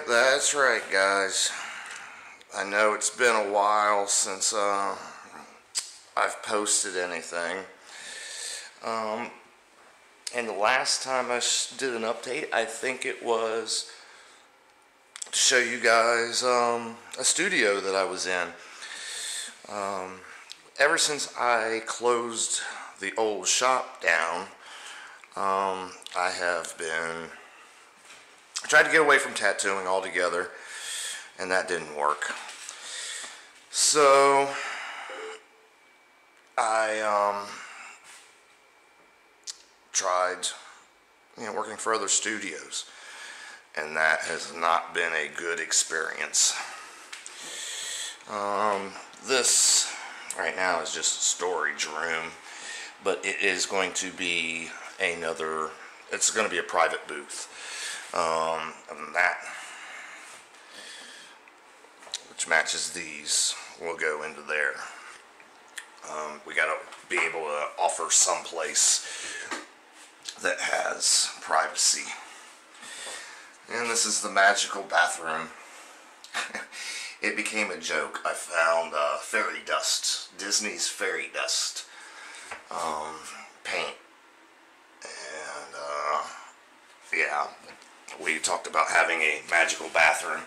That's right, guys. I know it's been a while since I've posted anything. And the last time I did an update, I think it was to show you guys a studio that I was in. Ever since I closed the old shop down, I have been tried to get away from tattooing altogether, and that didn't work. So I tried, working for other studios, and that has not been a good experience. This right now is just a storage room, but it is going to be it's going to be a private booth. And that, which matches these, will go into there. We got to be able to offer some place that has privacy. And this is the magical bathroom. It became a joke. I found fairy dust, Disney's fairy dust paint, and yeah, we talked about having a magical bathroom.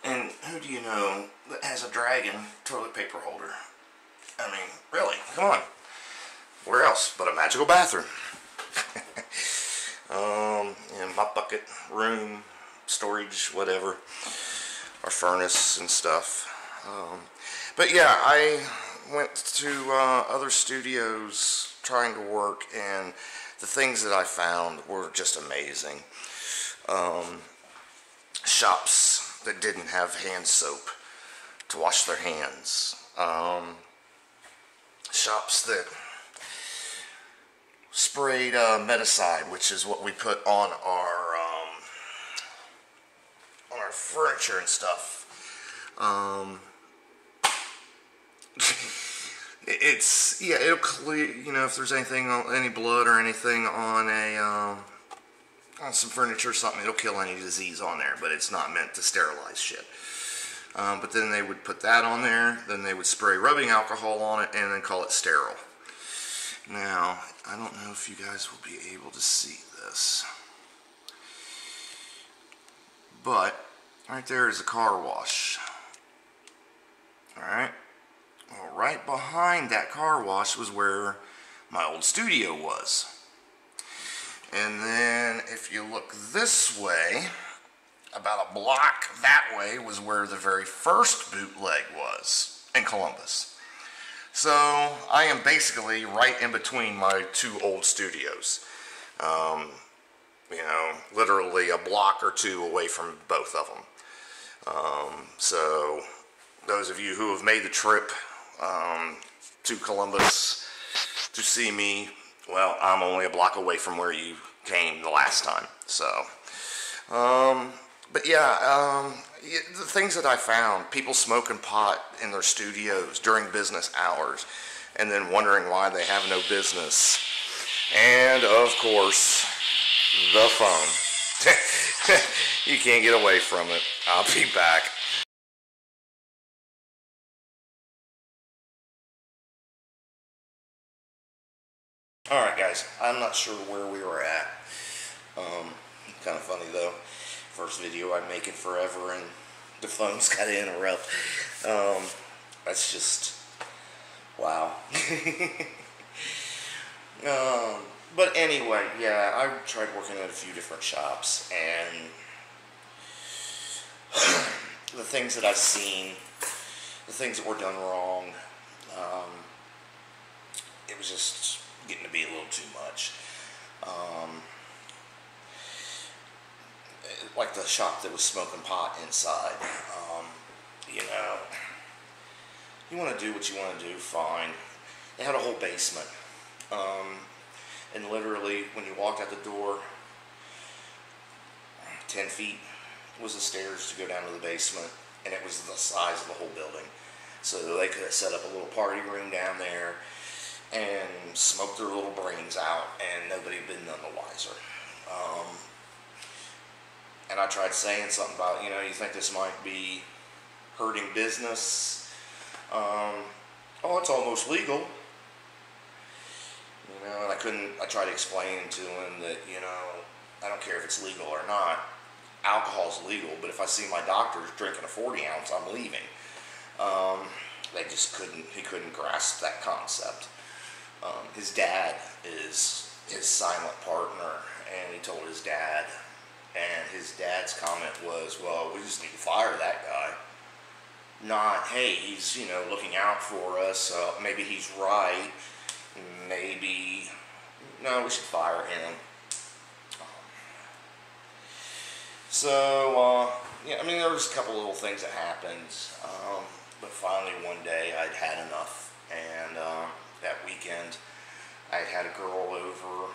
And who do you know that has a dragon toilet paper holder? I mean, really, come on. Where else but a magical bathroom? My bucket, room, storage, whatever, our furnace and stuff. But yeah, I went to other studios trying to work, and the things that I found were just amazing. Shops that didn't have hand soap to wash their hands. Shops that sprayed Meticide, which is what we put on our furniture and stuff. It'll clear, if there's any blood or anything on on some furniture or something, it'll kill any disease on there, but it's not meant to sterilize shit. But then they would put that on there, then they would spray rubbing alcohol on it, and then call it sterile. Now, I don't know if you guys will be able to see this, but right there is a car wash. Alright, well, right behind that car wash was where my old studio was. And then if you look this way, about a block that way was where the very first bootleg was in Columbus. So I am basically right in between my two old studios. Literally a block or two away from both of them. So those of you who have made the trip to Columbus to see me, well, I'm only a block away from where you came the last time. So, but yeah, the things that I found, people smoking pot in their studios during business hours, and then wondering why they have no business. And of course, the phone. You can't get away from it. I'll be back. Alright guys, I'm not sure where we were at. Kind of funny though. First video I make in forever and the phone's got to interrupt. That's just, wow. But anyway, yeah, I tried working at a few different shops, and the things that I've seen, the things that were done wrong, it was just getting to be a little too much. Like the shop that was smoking pot inside, you want to do what you want to do, fine. They had a whole basement, and literally when you walked out the door, 10 feet was the stairs to go down to the basement, and it was the size of the whole building. So they could have set up a little party room down there and smoked their little brains out, and nobody had been none the wiser. Um, and I tried saying something about, you know, you think this might be hurting business? Oh, it's almost legal. You know, and I tried explaining to him that, you know, I don't care if it's legal or not. Alcohol's legal, but if I see my doctors drinking a 40 ounce, I'm leaving. They just he couldn't grasp that concept. His dad is his silent partner, and he told his dad, and his dad's comment was, well, we just need to fire that guy. Not, hey, he's, you know, looking out for us, maybe he's right, maybe, no, we should fire him. So, yeah, I mean, there was a couple little things that happened, but finally one day I'd had enough, and that weekend I had a girl over,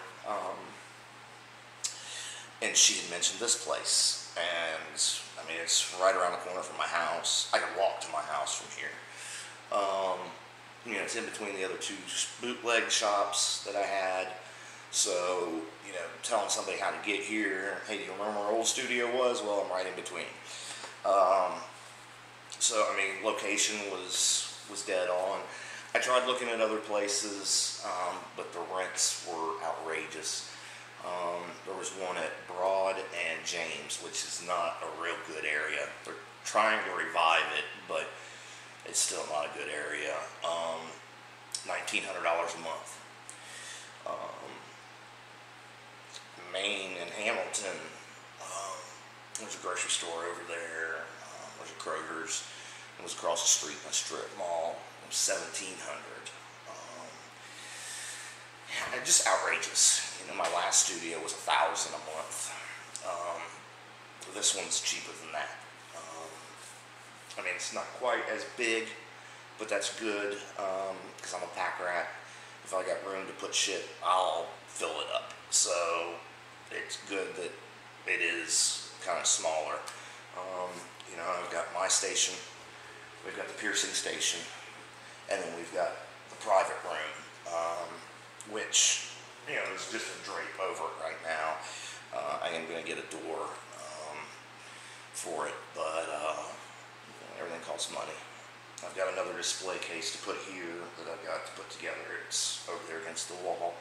and she had mentioned this place, and I mean, it's right around the corner from my house. I can walk to my house from here. You know, it's in between the other two bootleg shops that I had. So, you know, telling somebody how to get here, hey, do you remember where our old studio was? Well, I'm right in between. So, I mean, location was dead on. I tried looking at other places, but the rents were outrageous. There was one at Broad and James, which is not a real good area. They're trying to revive it, but it's still not a good area. $1,900 a month. Maine and Hamilton, there's a grocery store over there. There's a Kroger's. It was across the street in a strip mall. It was $1,700. Just outrageous. You know, my last studio was $1,000 a month. This one's cheaper than that. I mean, it's not quite as big, but that's good because I'm a pack rat. If I got room to put shit, I'll fill it up. So it's good that it is kind of smaller. You know, I've got my station, we've got the piercing station, and then we've got the private room, which, you know, is just a drape over it right now. I am going to get a door for it, but everything costs money. I've got another display case to put here that I've got to put together. It's over there against the wall.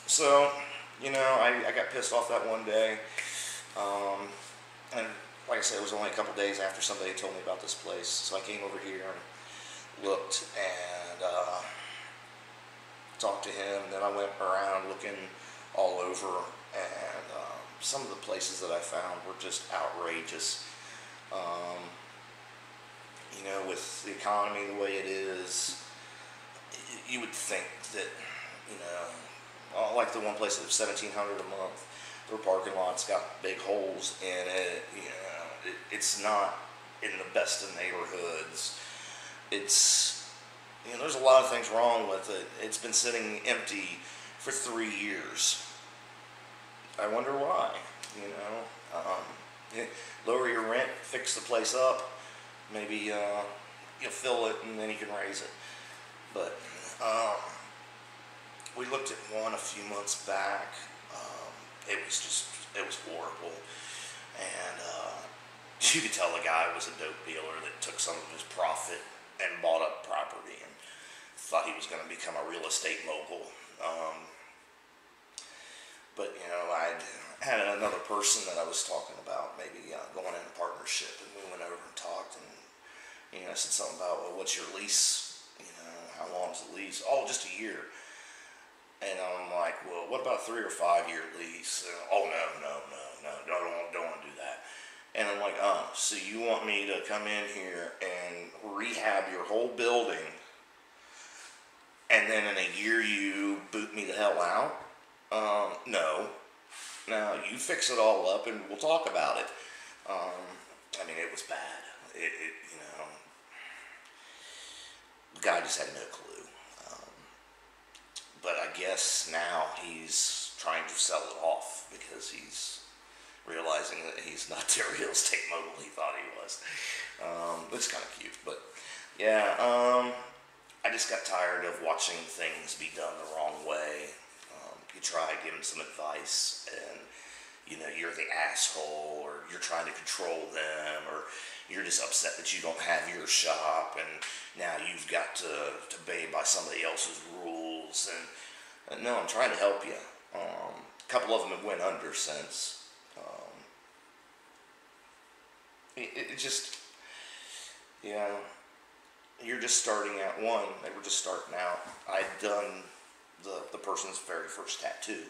So, you know, I got pissed off that one day. And like I said, it was only a couple days after somebody told me about this place. So I came over here and looked and talked to him. And then I went around looking all over, and some of the places that I found were just outrageous. You know, with the economy the way it is, you would think that, you know, like the one place that was $1,700 a month, their parking lot's got big holes in it. You know, it's not in the best of neighborhoods. It's, you know, there's a lot of things wrong with it. It's been sitting empty for 3 years. I wonder why. You know, lower your rent, fix the place up. Maybe you'll fill it and then you can raise it. But we looked at one a few months back. It was horrible, and you could tell the guy was a dope dealer that took some of his profit and bought up property and thought he was going to become a real estate mogul. But, you know, I had another person that I was talking about maybe going in a partnership, and we went over and talked, and, you know, I said something about, well, what's your lease? You know, how long is the lease? Oh, just a year. And I'm like, well, what about a 3 or 5 year lease? And, oh, don't want to do that. And I'm like, so you want me to come in here and rehab your whole building, and then in a year you boot me the hell out? No. Now, you fix it all up and we'll talk about it. I mean, it was bad. You know, the guy just had no clue. But I guess now he's trying to sell it off because he's realizing that he's not the real estate mogul he thought he was. It's kind of cute, but yeah, I just got tired of watching things be done the wrong way. you try giving some advice, and you know, you're the asshole, or you're trying to control them, or you're just upset that you don't have your shop, and now you've got to obey by somebody else's rules. And no, I'm trying to help you. A couple of them have went under since. It just, yeah, you're just starting out. One, they were just starting out. I'd done the person's very first tattoo.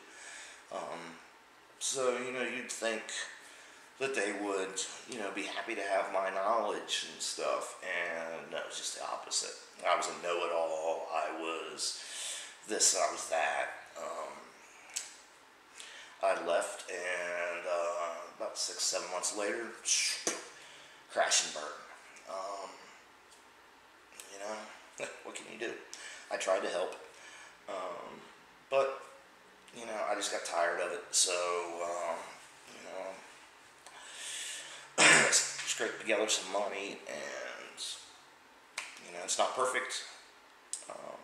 So, you know, you'd think that they would, you know, be happy to have my knowledge and stuff, and no, it was just the opposite. I was a know-it-all. I was this, I was that. I left, and about 6-7 months later, crash and burn. You know, what can you do? I tried to help, but you know, I just got tired of it. So, you know, scraped together some money, and you know, it's not perfect.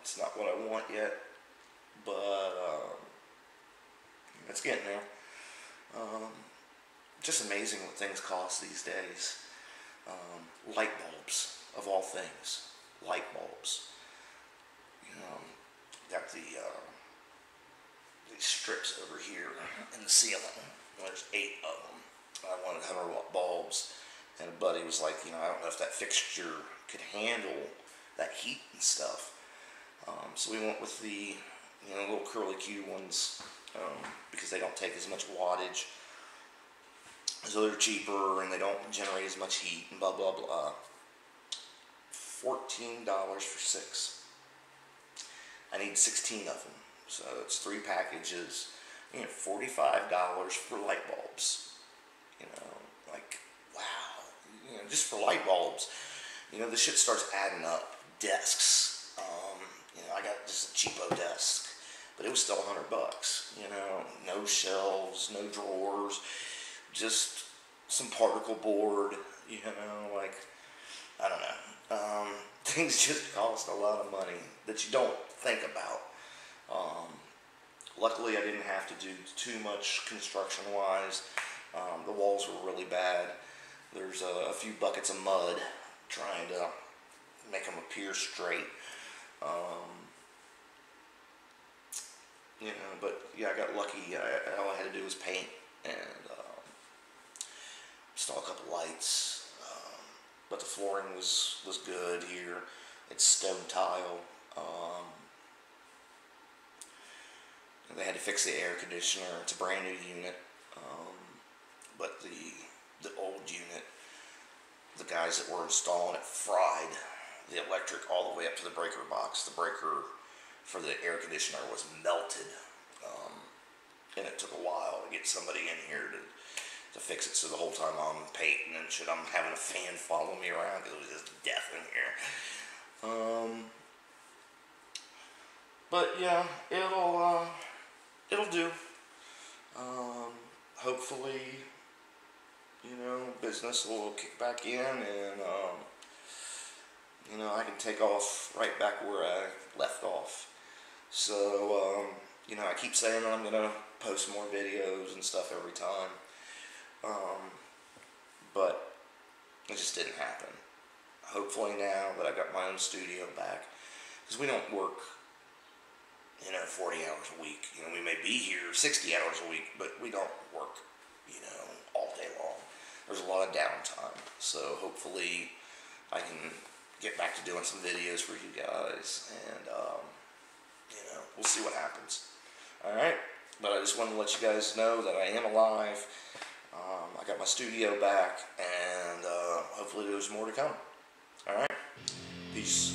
It's not what I want yet, but it's getting there. Just amazing what things cost these days. Light bulbs, of all things. Light bulbs. You know, got these strips over here in the ceiling. There's 8 of them. I wanted 100-watt bulbs, and a buddy was like, you know, I don't know if that fixture could handle that heat and stuff. So we went with the, you know, little curly Q ones, because they don't take as much wattage. So they're cheaper, and they don't generate as much heat, and blah, blah, blah. $14 for 6. I need 16 of them. So it's 3 packages, you know, $45 for light bulbs. You know, like, wow. You know, just for light bulbs. You know, the shit starts adding up. Desks. You know, I got just a cheapo desk, but it was still $100. You know, no shelves, no drawers, just some particle board. You know, like, I don't know. Things just cost a lot of money that you don't think about. Luckily, I didn't have to do too much construction-wise. The walls were really bad. There's a few buckets of mud trying to make them appear straight. You know, but yeah, I got lucky. All I had to do was paint and install a couple lights. But the flooring was good here. It's stone tile. They had to fix the air conditioner. It's a brand new unit. But the old unit, the guys that were installing it fried the electric all the way up to the breaker box. The breaker for the air conditioner was melted. And it took a while to get somebody in here to fix it. So the whole time I'm painting and shit, I'm having a fan follow me around because it was just death in here. But yeah, it'll do. Hopefully, you know, business will kick back in, and you know, I can take off right back where I left off. So you know, I keep saying that I'm gonna post more videos and stuff every time, but it just didn't happen. Hopefully now that I got my own studio back, because we don't work, you know, 40 hours a week. You know, we may be here 60 hours a week, but we don't work, you know, all day long. There's a lot of downtime. So hopefully I can get back to doing some videos for you guys, and you know, we'll see what happens. Alright, but I just wanted to let you guys know that I am alive. I got my studio back, and hopefully there's more to come. Alright, peace.